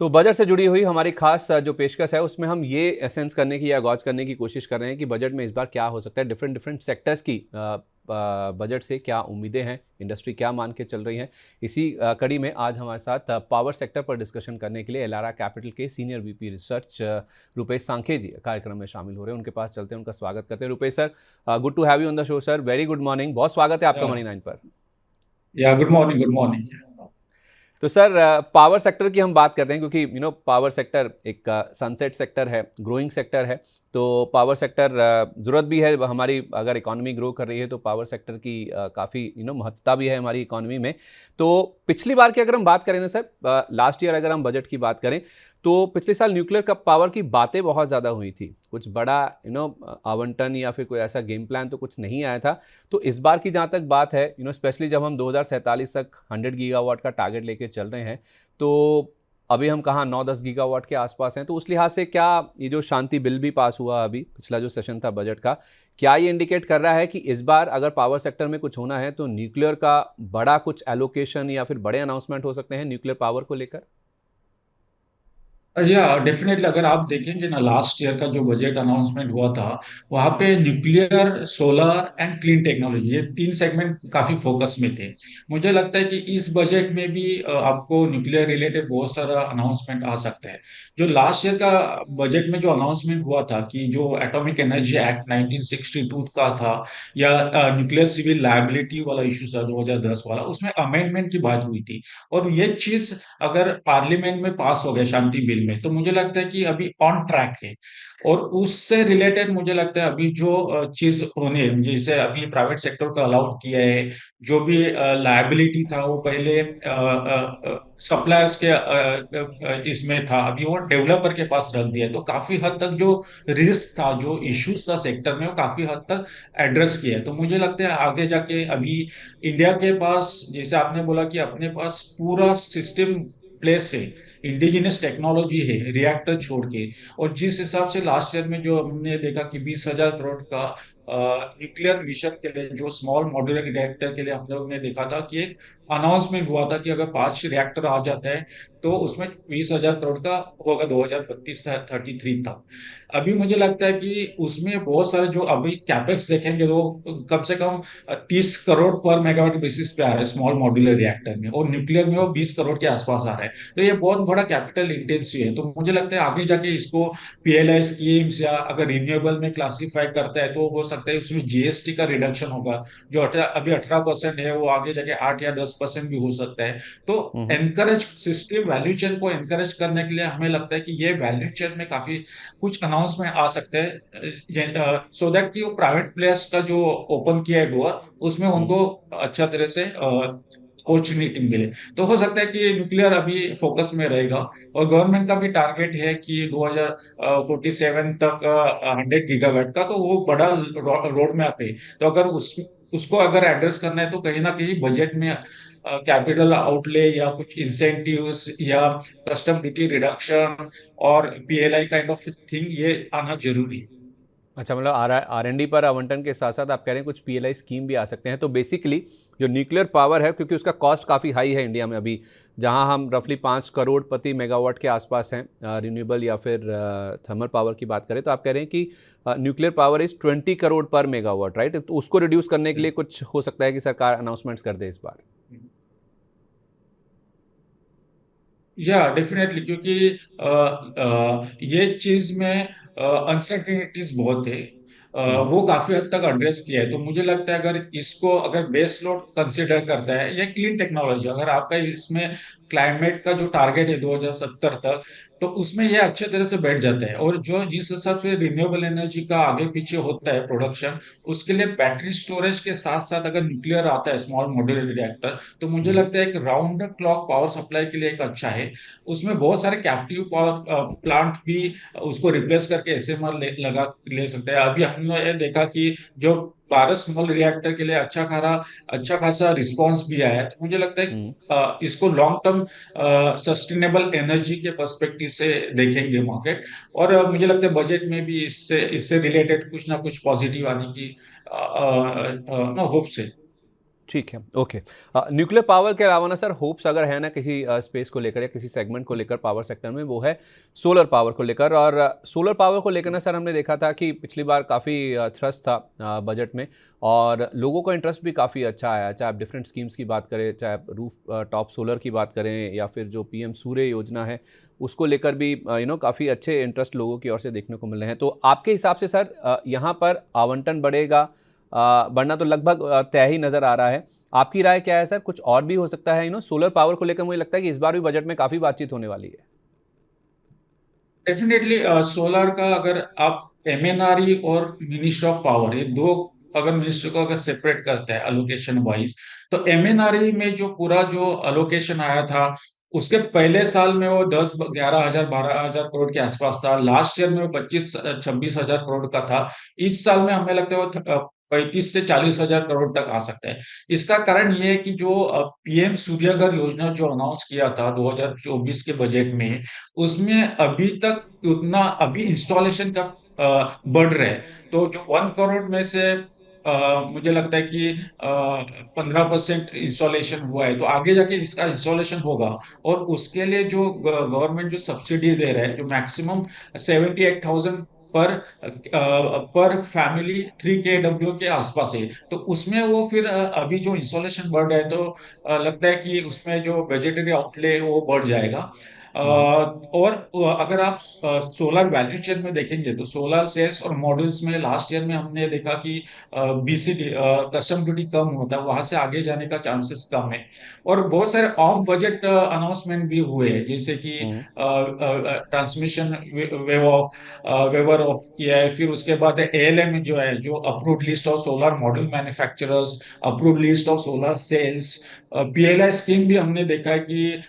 तो बजट से जुड़ी हुई हमारी खास जो पेशकश है उसमें हम ये एसेंस करने की या गौज करने की कोशिश कर रहे हैं कि बजट में इस बार क्या हो सकता है, डिफरेंट डिफरेंट सेक्टर्स की बजट से क्या उम्मीदें हैं, इंडस्ट्री क्या मान के चल रही है। इसी कड़ी में आज हमारे साथ पावर सेक्टर पर डिस्कशन करने के लिए एलारा कैपिटल के सीनियर वीपी रिसर्च रुपेश सांखे जी कार्यक्रम में शामिल हो रहे हैं। उनके पास चलते हैं, उनका स्वागत करते हैं। Rupesh sir, good to have you on the show sir. Very good morning, बहुत स्वागत है आपका या मनी नाइन पर। Yeah good morning, good morning. तो सर, पावर सेक्टर की हम बात करते हैं क्योंकि पावर सेक्टर एक सनसेट सेक्टर है, ग्रोइंग सेक्टर है। तो पावर सेक्टर ज़रूरत भी है हमारी, अगर इकोनॉमी ग्रो कर रही है तो पावर सेक्टर की काफ़ी महत्ता भी है हमारी इकोनॉमी में। तो पिछली बार की अगर हम बात करें ना सर, लास्ट ईयर अगर हम बजट की बात करें तो पिछले साल न्यूक्लियर का पावर की बातें बहुत ज़्यादा हुई थी। कुछ बड़ा आवंटन या फिर कोई ऐसा गेम प्लान तो कुछ नहीं आया था। तो इस बार की जहाँ तक बात है, स्पेशली जब हम 2047 तक 100 गीगावाट का टारगेट लेके चल रहे हैं, तो अभी हम कहाँ 9-10 गीगावाट के आसपास हैं। तो उस लिहाज से क्या ये जो शांति बिल भी पास हुआ अभी, पिछला जो सेशन था बजट का, क्या ये इंडिकेट कर रहा है कि इस बार अगर पावर सेक्टर में कुछ होना है तो न्यूक्लियर का बड़ा कुछ एलोकेशन या फिर बड़े अनाउंसमेंट हो सकते हैं न्यूक्लियर पावर को लेकर? या डेफिनेटली अगर आप देखेंगे ना, लास्ट ईयर का जो बजट अनाउंसमेंट हुआ था, वहां पे nuclear, solar and clean technology, ये तीन सेगमेंट काफी फोकस में थे। मुझे लगता है कि इस बजट में भी आपको न्यूक्लियर रिलेटेड बहुत सारा अनाउंसमेंट आ सकता है। जो लास्ट ईयर का बजट में जो अनाउंसमेंट हुआ था कि जो एटॉमिक एनर्जी एक्ट 1962 का था, या न्यूक्लियर सिविल लायबिलिटी वाला इशू था 2010 वाला, उसमें अमेंडमेंट की बात हुई थी। और ये चीज अगर पार्लियामेंट में पास हो गया शांति बिल में, तो मुझे लगता है कि अभी ऑन ट्रैक है। और उससे रिलेटेड मुझे लगता है अभी जो चीज होने है, जैसे अभी प्राइवेट सेक्टर को अलाउड किया है, जो भी लायबिलिटी था वो पहले सप्लायर्स के इसमें था, अभी वो डेवलपर के पास रख दिया है। तो काफी हद तक जो रिस्क था, जो इश्यूज था सेक्टर में, वो काफी हद तक एड्रेस किया है। तो मुझे लगता है आगे जाके अभी इंडिया के पास, जैसे आपने बोला कि अपने पास पूरा सिस्टम प्लेस है, इंडिजिनस टेक्नोलॉजी है रिएक्टर छोड़ के। और जिस हिसाब से लास्ट ईयर में जो हमने देखा कि 20,000 करोड़ का न्यूक्लियर मिशन के लिए, जो स्मॉल मॉड्यूलर रिएक्टर के लिए हम लोग ने देखा था कि एक अनाउंसमेंट हुआ था कि अगर 5 रिएक्टर आ जाता है तो उसमें 20,000 करोड़ का होगा 2032-33 तक। अभी मुझे लगता है कि उसमें बहुत सारे जो अभी कैपेक्स देखेंगे तो कम से कम 30 करोड़ पर मेगावाट बेसिस पे आ रहा है स्मॉल मॉड्यूलर रिएक्टर में, और न्यूक्लियर में वो 20 करोड़ के आसपास आ रहा है। तो ये बहुत बड़ा कैपिटल इंटेंसिव है। तो मुझे लगता है आगे जाके इसको पीएलआई स्कीम्स, या अगर रिन्यूएबल में क्लासिफाई करता है तो हो सकता है उसमें जीएसटी का रिडक्शन होगा। जो अभी 18% है, वो आगे जाके 8 या 10% भी हो सकता है। तो हम्म। एनकरेज सिस्टम वैल्यू चेन को एनकरेज करने के लिए हमें लगता है कि ये वैल्यू चेन में काफी कुछ अनाउंसमेंट आ सकते हैं, सो दैट कि वो प्राइवेट प्लेयर्स का जो ओपन किया है डोर, उसमें हम्म। उनको अच्छा तरह से अपॉर्चुनिटी मिले। तो हो सकता है कि न्यूक्लियर अभी फोकस में रहेगा। और गवर्नमेंट का भी टारगेट है कि 2047 तक 100 गीगावाट का, तो वो बड़ा रोड मैप है। तो अगर उसको अगर एड्रेस करना है तो कहीं ना कहीं बजट में कैपिटल आउटले, या कुछ इंसेंटिव्स, या कस्टम ड्यूटी रिडक्शन, और पीएलआई काइंड ऑफ थिंग, ये आना जरूरी है। अच्छा, मतलब आर एन डी पर आवंटन के साथ साथ आप कह रहे हैं कुछ पीएलआई स्कीम भी आ सकते हैं। तो बेसिकली जो न्यूक्लियर पावर है, क्योंकि उसका कॉस्ट काफ़ी हाई है इंडिया में अभी, जहां हम रफली 5 करोड़ प्रति मेगावाट के आसपास हैं रिन्यूएबल या फिर थर्मल पावर की बात करें, तो आप कह रहे हैं कि न्यूक्लियर पावर इज़ 20 करोड़ पर मेगावाट, राइट? तो उसको रिड्यूस करने के लिए कुछ हो सकता है कि सरकार अनाउंसमेंट्स कर दे इस बार। या डेफिनेटली, क्योंकि ये चीज में अनसर्टेनिटीज बहुत है। हम्म। वो काफी हद तक एड्रेस किया है। तो मुझे लगता है अगर इसको अगर बेस लोड कंसिडर करता है, ये क्लीन टेक्नोलॉजी, अगर आपका इसमें क्लाइमेट का जो टारगेट है 2070 तक, तो उसमें ये अच्छे तरह से बैठ जाता है। और जो जिस हिसाब से रिन्यूएबल एनर्जी का आगे पीछे होता है प्रोडक्शन, उसके लिए बैटरी स्टोरेज के साथ साथ अगर न्यूक्लियर आता है स्मॉल मॉड्यूलर रिएक्टर, तो मुझे हम्म। लगता है कि round the clock power supply के लिए एक अच्छा है। उसमें बहुत सारे कैप्टिव पावर प्लांट भी उसको रिप्लेस करके एसएमआर लगा ले सकते हैं। अभी हमने ये देखा कि जो 12 स्मॉल रिएक्टर के लिए अच्छा खासा रिस्पांस भी आया है। तो मुझे लगता है कि हम्म। इसको लॉन्ग टर्म सस्टेनेबल एनर्जी के पर्सपेक्टिव से देखेंगे मार्केट। और मुझे लगता है बजट में भी इससे इससे रिलेटेड कुछ ना कुछ पॉजिटिव आने की होप्स है। ठीक है, ओके। न्यूक्लियर पावर के अलावा ना सर, होप्स अगर है ना किसी स्पेस को लेकर या किसी सेगमेंट को लेकर पावर सेक्टर में, वो है सोलर पावर को लेकर। और सोलर पावर को लेकर ना सर, हमने देखा था कि पिछली बार काफ़ी थ्रस्ट था बजट में, और लोगों का इंटरेस्ट भी काफ़ी अच्छा आया, चाहे आप डिफरेंट स्कीम्स की बात करें, चाहे आप रूफ टॉप सोलर की बात करें, या फिर जो पीएम सूर्य योजना है उसको लेकर भी काफ़ी अच्छे इंटरेस्ट लोगों की ओर से देखने को मिल रहे हैं। तो आपके हिसाब से सर यहाँ पर आवंटन बढ़ेगा, बढ़ना तो लगभग तय ही नज़र आ रहा है। आपकी राय क्या है सर? कुछ और भी हो सकता है? सोलर पावर को लेकर मुझे लगता है कि इस बार भी बजट में काफ़ी बातचीत होने वाली है। डेफिनेटली सोलर का अगर आप एमएनआरई और मिनिस्ट्री ऑफ पावर, ये दो अगर मिनिस्ट्री को अगर सेपरेट करते हैं अलोकेशन वाइज, तो एमएनआरई में जो पूरा जो अलोकेशन आया था, उसके पहले साल में वो 10-11 हजार 12 हजार करोड़ के आसपास था। लास्ट ईयर में वो 25-26 हजार करोड़ का था। इस साल में हमें लगता है वो 35 से 40 हजार करोड़ तक आ सकता है। इसका कारण ये है कि जो पीएम सूर्यघर योजना जो अनाउंस किया था 2024 के बजट में, उसमें अभी तक उतना अभी इंस्टॉलेशन का बढ़ रहा है। तो जो 1 करोड़ में से मुझे लगता है कि 15% इंस्टॉलेशन हुआ है, तो आगे जाके इसका इंस्टॉलेशन होगा। और उसके लिए जो गवर्नमेंट जो सब्सिडी दे रहा है, जो मैक्सिमम 78,000 पर पर फैमिली 3 kW के आसपास है, तो उसमें वो फिर अभी जो इंस्टॉलेशन बढ़ रहा है, तो लगता है कि उसमें जो बजटरी आउटले है वो बढ़ जाएगा। और अगर आप सोलर वैल्यू चेन में देखेंगे, तो सोलर सेल्स और मॉड्यूल्स में लास्ट ईयर में हमने देखा कि बीसीडी कस्टम ड्यूटी कम होता है, वहां से आगे जाने का चांसेस कम है। और बहुत सारे ऑफ बजट अनाउंसमेंट भी हुए हैं, जैसे कि हम्म। ट्रांसमिशन वेवर ऑफ किया है। फिर उसके बाद एएलएम जो है, जो approved list of solar module manufacturers, approved list of solar cells, PLI scheme भी हमने देखा है कि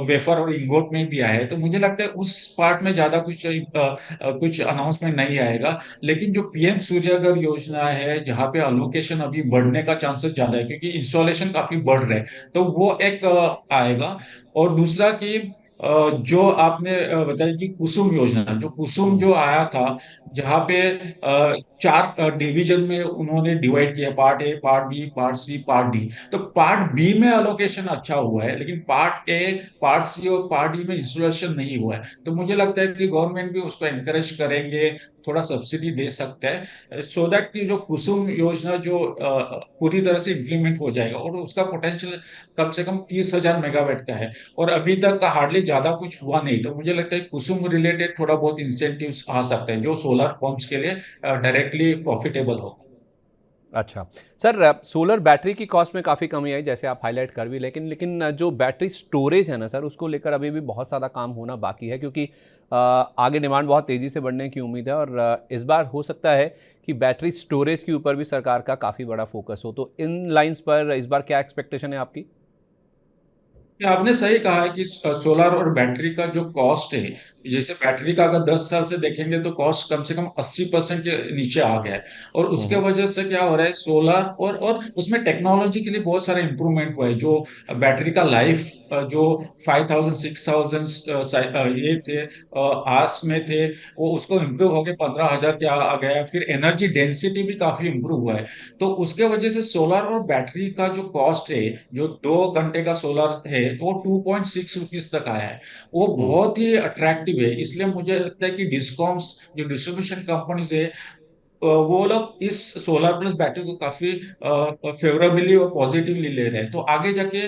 वेफर और इंगोट में भी आया है। तो मुझे लगता है उस पार्ट में ज्यादा कुछ अनाउंसमेंट नहीं आएगा। लेकिन जो पीएम सूर्यघर योजना है, जहाँ पे अलोकेशन अभी बढ़ने का चांसेस ज्यादा है, क्योंकि इंस्टॉलेशन काफी बढ़ रहे हैं, तो वो एक आएगा। और दूसरा कि जो आपने बताया कि कुसुम योजना, जो कुसुम हम्म। जो आया था, जहाँ पे 4 डिवीजन में उन्होंने डिवाइड किया, part A, part B, part C, part D. तो पार्ट बी में अलोकेशन अच्छा हुआ है, लेकिन पार्ट ए, पार्ट सी और पार्ट डी में इंस्टॉलेशन नहीं हुआ है। तो मुझे लगता है कि गवर्नमेंट भी उसको एनकरेज करेंगे, थोड़ा सब्सिडी दे सकता है, सो दैट कि जो कुसुम योजना जो पूरी तरह से इम्प्लीमेंट हो जाएगा। और उसका पोटेंशियल कम से कम 30 हजार मेगावाट का है, और अभी तक हार्डली ज्यादा कुछ हुआ नहीं। तो मुझे लगता है कुसुम रिलेटेड थोड़ा बहुत इंसेंटिव्स आ सकते हैं, जो सोलर पंप्स के लिए डायरेक्टली प्रॉफिटेबल हो। अच्छा सर, सोलर बैटरी की कॉस्ट में काफ़ी कमी आई, जैसे आप हाईलाइट कर भी, लेकिन जो बैटरी स्टोरेज है ना सर, उसको लेकर अभी भी बहुत ज़्यादा काम होना बाकी है, क्योंकि आगे डिमांड बहुत तेज़ी से बढ़ने की उम्मीद है। और इस बार हो सकता है कि बैटरी स्टोरेज के ऊपर भी सरकार का काफ़ी बड़ा फोकस हो। तो इन लाइंस पर इस बार क्या एक्सपेक्टेशन है आपकी? आपने सही कहा है कि सोलर और बैटरी का जो कॉस्ट है, जैसे बैटरी का अगर 10 साल से देखेंगे, तो कॉस्ट कम से कम 80% के नीचे आ गया है। और उसके हम्म। वजह से क्या हो रहा है, सोलर और उसमें टेक्नोलॉजी के लिए बहुत सारा इंप्रूवमेंट हुआ है। जो बैटरी का लाइफ जो 5,000 6,000 ये थे आवर्स में थे, वो उसको इम्प्रूव होकर 15 हजार के आ गया। फिर एनर्जी डेंसिटी भी काफी इम्प्रूव हुआ है। तो उसके वजह से सोलर और बैटरी का जो कॉस्ट है, जो 2 घंटे का सोलर है, तो वो 2.6 रुपीज तक आया है। वो हम्म। बहुत ही अट्रैक्टिव है। इसलिए मुझे लगता है कि डिस्कॉम्स जो डिस्ट्रीब्यूशन कंपनीज है, वो लोग इस सोलर प्लस बैटरी को काफी फेवरेबली और पॉजिटिवली ले रहे हैं। तो आगे जाके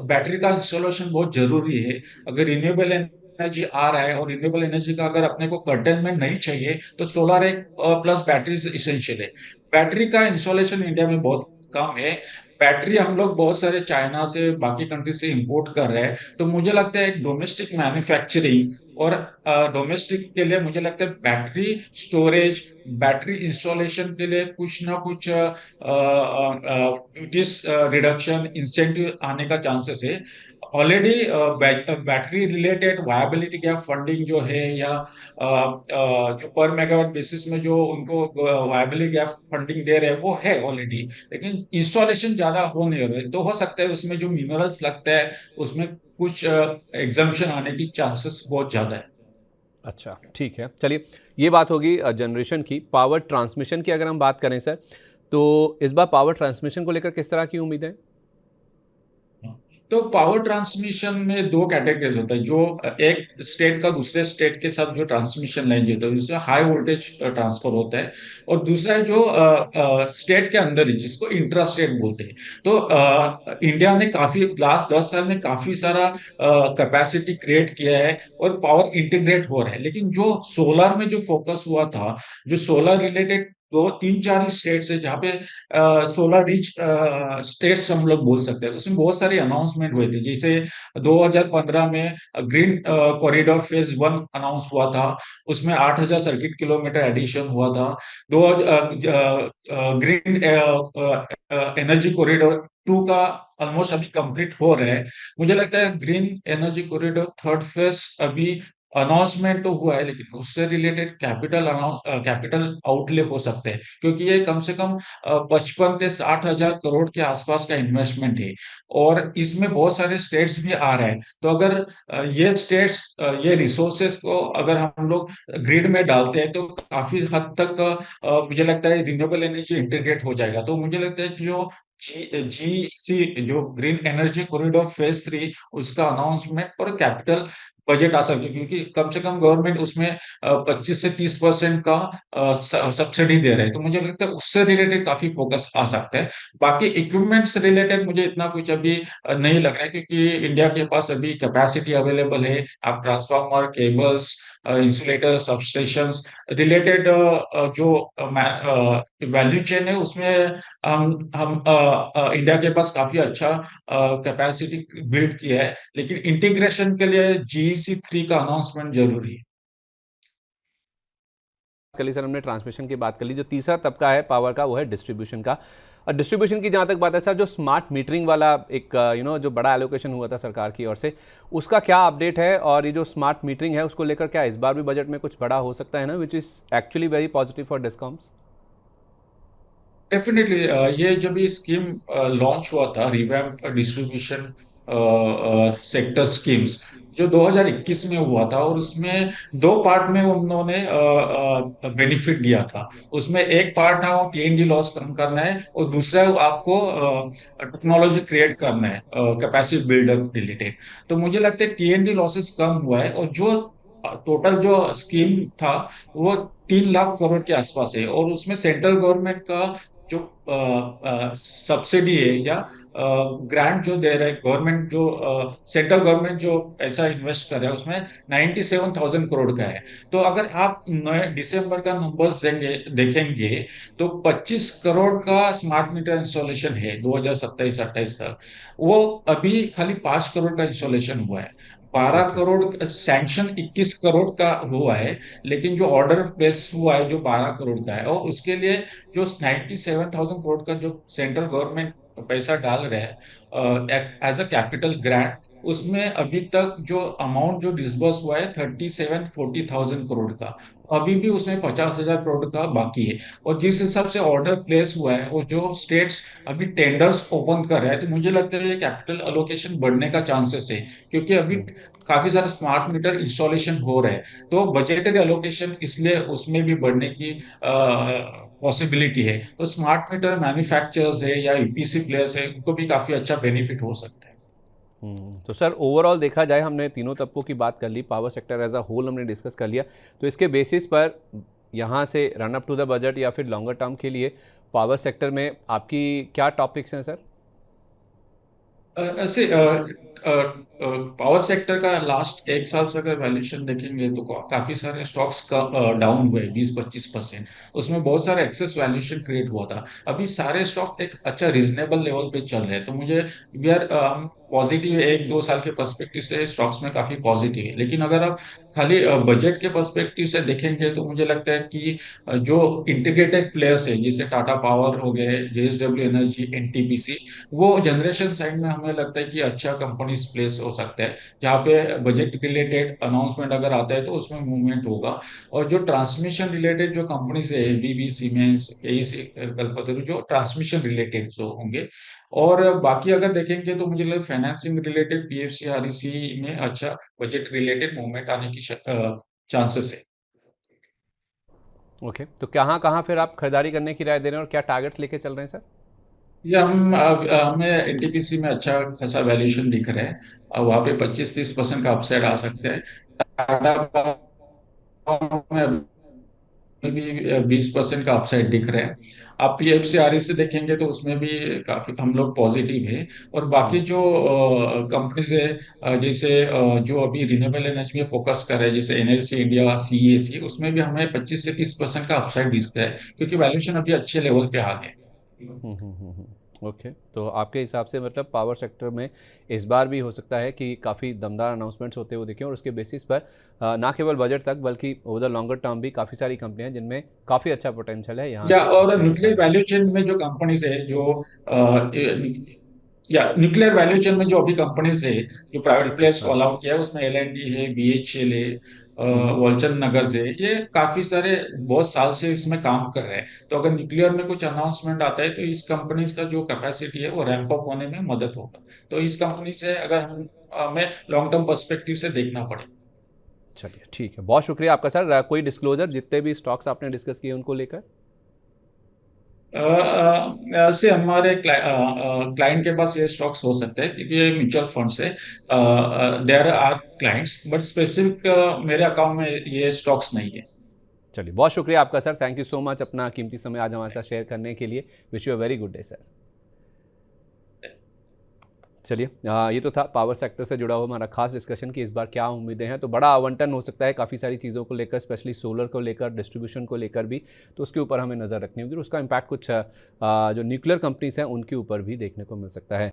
बैटरी का इंस्टॉलेशन बहुत जरूरी है। अगर रिन्यूएबल एनर्जी आ रहा है, और रिन्यूएबल एनर्जी का अगर अपने को कर्टेनमेंट नहीं चाहिए, तो सोलर एक प्लस बैटरी इसेंशियल है। बैटरी का इंस्टॉलेशन इंडिया में बहुत कम है। बैटरी हम लोग बहुत सारे चाइना से, बाकी कंट्री से इंपोर्ट कर रहे हैं। तो मुझे लगता है एक डोमेस्टिक मैन्युफैक्चरिंग और डोमेस्टिक के लिए मुझे लगता है बैटरी स्टोरेज, बैटरी इंस्टॉलेशन के लिए कुछ ना कुछ ड्यूटीज रिडक्शन, इंसेंटिव आने का चांसेस है। Already battery related viability gap funding जो है, या जो पर मेगावाट बेसिस में जो उनको वायबिलिटी गैप फंडिंग दे रहे हैं, वो है ऑलरेडी। लेकिन इंस्टॉलेशन ज्यादा हो नहीं रहे, तो हो सकता है उसमें जो मिनरल्स लगता है, उसमें कुछ एग्जाम्पशन आने की चांसेस बहुत ज्यादा है। अच्छा, ठीक है, चलिए, ये बात होगी जनरेशन की। पावर ट्रांसमिशन की अगर हम बात करें सर, तो इस बार पावर ट्रांसमिशन को लेकर किस तरह की उम्मीद है? तो पावर ट्रांसमिशन में दो कैटेगरीज होता है, जो एक स्टेट का दूसरे स्टेट के साथ जो ट्रांसमिशन लाइन जो होता है जिससे हाई वोल्टेज ट्रांसफर होता है, और दूसरा है जो स्टेट के अंदर ही जिसको इंट्रा स्टेट बोलते हैं। तो इंडिया ने काफी लास्ट 10 साल में काफी सारा कैपेसिटी क्रिएट किया है और पावर इंटीग्रेट हो रहा है, लेकिन जो सोलर में जो फोकस हुआ था, जो सोलर रिलेटेड दो तीन चार स्टेट्स है जहाँ पे सोलर रिच स्टेट्स हम लोग बोल सकते हैं, उसमें बहुत सारे अनाउंसमेंट हुए थे। जैसे 2015 में ग्रीन कॉरिडोर फेज 1 अनाउंस हुआ था, उसमें 8,000 सर्किट किलोमीटर एडिशन हुआ था। दो ग्रीन एनर्जी कॉरिडोर 2 का ऑलमोस्ट अभी कंप्लीट हो रहा है। मुझे लगता है green energy corridor third phase अभी अनाउंसमेंट तो हुआ है, लेकिन उससे रिलेटेड कैपिटल आउटले हो सकते हैं, क्योंकि ये कम से कम 55 से 60 हजार करोड़ के आसपास का इन्वेस्टमेंट है, और इसमें बहुत सारे स्टेट्स भी आ रहे हैं। तो अगर ये स्टेट्स ये रिसोर्सेस को अगर हम लोग ग्रिड में डालते हैं तो काफी हद तक मुझे लगता है रिन्यूएबल एनर्जी इंटीग्रेट हो जाएगा। तो मुझे लगता है कि जो जी सी जो ग्रीन एनर्जी कॉरिडोर फेज 3 उसका अनाउंसमेंट और कैपिटल बजट आ सकते हैं, क्योंकि कम से कम गवर्नमेंट उसमें 25 से 30% का सब्सिडी दे रहे हैं। तो मुझे लगता है उससे रिलेटेड काफी फोकस आ सकता है। बाकी इक्विपमेंट से रिलेटेड मुझे इतना कुछ अभी नहीं लग रहा है, क्योंकि इंडिया के पास अभी कैपेसिटी अवेलेबल है। आप transformer, cables, insulator, substations related जो वैल्यू चेन है उसमें हम इंडिया के पास काफी अच्छा कैपेसिटी बिल्ड किया है, लेकिन इंटीग्रेशन के लिए GEC 3 का अनाउंसमेंट जरूरी है। कर ली सर, हमने ट्रांसमिशन की बात कर ली। जो तीसरा तबका है पावर का वो है डिस्ट्रीब्यूशन का। और डिस्ट्रीब्यूशन की जहाँ तक बात है सर, जो स्मार्ट मीटरिंग वाला एक जो बड़ा एलोकेशन हुआ था सरकार की ओर से, उसका क्या अपडेट है? और ये जो स्मार्ट मीटरिंग है उसको लेकर क्या इस बार भी बजट में कुछ बड़ा हो सकता है ना, which is actually very positive for discoms? Definitely ये जब ये स्कीम लॉन्च हुआ था, रिवैम्प डिस्ट्रीब्यूशन सेक्टर स्कीम्स, जो 2021 में हुआ था, और उसमें दो पार्ट में उन्होंने बेनिफिट दिया था। उसमें एक पार्ट है वो TND लॉस कम करना है, और दूसरा आपको टेक्नोलॉजी क्रिएट करना है कैपेसिटी बिल्डअप रिलेटेड। तो मुझे लगता है TND लॉसेस कम हुआ है, और जो टोटल जो स्कीम था वो 3 लाख करोड़ के आसपास है, और उसमें सेंट्रल गवर्नमेंट का जो सब्सिडी है या ग्रांट जो दे रहा है गवर्नमेंट, जो सेंट्रल गवर्नमेंट जो पैसा इन्वेस्ट कर रहा है उसमें 97,000 करोड़ का है। तो अगर आप नए दिसंबर का नंबर्स देखेंगे तो 25 करोड़ का स्मार्ट मीटर इंस्टॉलेशन है 2027-28 तक। वो अभी खाली 5 करोड़ का इंस्टॉलेशन हुआ है। बारह ओके। करोड़ सैंक्शन 21 करोड़ का हुआ है, लेकिन जो ऑर्डर प्लेस हुआ है जो 12 करोड़ का है, और उसके लिए जो 97,000 करोड़ का जो सेंट्रल गवर्नमेंट पैसा डाल रहे हैं एज अ कैपिटल ग्रांट, उसमें अभी तक जो अमाउंट जो डिसबर्स हुआ है 37-40 थाउजेंड करोड़ का। अभी भी उसमें 50,000 करोड़ का बाकी है। और जिस हिसाब से ऑर्डर प्लेस हुआ है और जो स्टेट्स अभी टेंडर्स ओपन कर रहे हैं, तो मुझे लगता है ये कैपिटल अलोकेशन बढ़ने का चांसेस है, क्योंकि अभी काफी सारे स्मार्ट मीटर इंस्टॉलेशन हो रहे हैं। तो बजटेड एलोकेशन इसलिए उसमें भी बढ़ने की पॉसिबिलिटी है। तो स्मार्ट मीटर मैन्युफैक्चरर्स है या EPC प्लेयर्स है, उनको भी काफी अच्छा बेनिफिट हो सकता है। तो सर ओवरऑल देखा जाए, हमने तीनों तबकों की बात कर ली, power sector as a whole हमने डिस्कस कर लिया। तो इसके बेसिस पर यहाँ से run up to the budget या फिर लॉन्गर टर्म के लिए पावर सेक्टर में आपकी क्या टॉपिक्स हैं सर? ऐसे पावर सेक्टर का लास्ट 1 साल से अगर वैल्यूएशन देखेंगे तो काफी सारे स्टॉक्स का डाउन हुए 20-25%। उसमें बहुत सारे एक्सेस वैल्यूएशन क्रिएट हुआ था। अभी सारे स्टॉक एक अच्छा रीजनेबल लेवल पे चल रहे हैं, तो मुझे वी आर पॉजिटिव 1-2 साल के पर्सपेक्टिव से स्टॉक्स में काफी पॉजिटिव है। लेकिन अगर आप खाली बजट के पर्सपेक्टिव से देखेंगे तो मुझे लगता है कि जो इंटीग्रेटेड प्लेयर्स है जैसे टाटा पावर हो गए, JSW एनर्जी, NTPC, वो जनरेशन साइड में हमें लगता है कि अच्छा कंपनीज प्लेस हो सकता है, जहाँ पे बजट रिलेटेड अनाउंसमेंट अगर आता है तो उसमें मूवमेंट होगा। और जो ट्रांसमिशन रिलेटेड जो कंपनीज है, ABB, सीमेंस, AEC, कल्पतरु, जो ट्रांसमिशन रिलेटेड जो होंगे। और बाकी अगर देखेंगे तो मुझे लगता है फाइनेंसिंग रिलेटेड PFC, REC में अच्छा बजट रिलेटेड मूवमेंट आने की चांसेस है। ओके, तो कहाँ कहाँ फिर आप खरीदारी करने की राय दे रहे हैं और क्या टारगेट्स लेके चल रहे हैं सर? ये हमें एनटीपीसी में अच्छा खासा वैल्यूएशन दिख रहा है। वहाँ पे 25-30% का अपसाइड आ सकता है। टाटा पावर में भी 20% का अपसाइड दिख रहा है। आप पीएफसीआरई से देखेंगे तो उसमें भी काफी हम लोग पॉजिटिव है। और बाकी हम्म। जो कंपनीज है, जैसे जो अभी रिन्यूएबल एनर्जी में फोकस कर रहे हैं, जैसे एनएलसी इंडिया, सीईएससी, उसमें भी हमें 25 से 30% का अपसाइड दिख रहा है, क्योंकि वैल्यूएशन अभी अच्छे लेवल पे आ गए। ओके, तो आपके हिसाब से मतलब पावर सेक्टर में इस बार भी हो सकता है कि काफ़ी दमदार अनाउंसमेंट्स होते हुए दिखें और उसके बेसिस पर ना केवल बजट तक बल्कि ओवर द लॉन्गर टर्म भी काफ़ी सारी कंपनियां हैं जिनमें काफ़ी अच्छा पोटेंशियल है यहाँ या से और अपसाइड न्यूक्लियर दिखाने का। वैल्यू चेन में जो कंपनीज है, जो या न्यूक्लियर वैल्यू चेन में जो अभी कंपनीज है, जो जी प्राइवेट सर, प्लेयर्स को हाँ। अलाउ किया है, उसमें एल&टी है, बीएचईएल है, हम्म। वॉल्चन नगर्स है, ये काफी सारे बहुत साल से इसमें काम कर रहे हैं। तो अगर न्यूक्लियर में कुछ अनाउंसमेंट आता है तो इस कंपनी का जो कैपेसिटी है वो रैंप अप होने में मदद होगा। तो इस कंपनी से अगर हम हमें लॉन्ग टर्म पर्सपेक्टिव से देखना पड़े। चलिए ठीक है, बहुत शुक्रिया आपका सर। कोई डिस्क्लोजर जितने भी स्टॉक्स आपने डिस्कस किए उनको लेकर? से हमारे क्लाइंट के पास ये स्टॉक्स हो सकते हैं, क्योंकि ये म्यूचुअल फंड्स है। There are clients, but specific मेरे अकाउंट में ये स्टॉक्स नहीं है। चलिए, बहुत शुक्रिया आपका sir. Thank you so much अपना कीमती समय आज हमारे साथ शेयर करने के लिए। Wish you a very good day sir. चलिए, ये तो था पावर सेक्टर से जुड़ा हुआ हमारा खास डिस्कशन कि इस बार क्या उम्मीदें हैं। तो बड़ा आवंटन हो सकता है काफ़ी सारी चीज़ों को लेकर, स्पेशली सोलर को लेकर, डिस्ट्रीब्यूशन को लेकर भी। तो उसके ऊपर हमें नज़र रखनी होगी और उसका इम्पैक्ट कुछ जो न्यूक्लियर कंपनीज हैं उनके ऊपर भी देखने को मिल सकता है।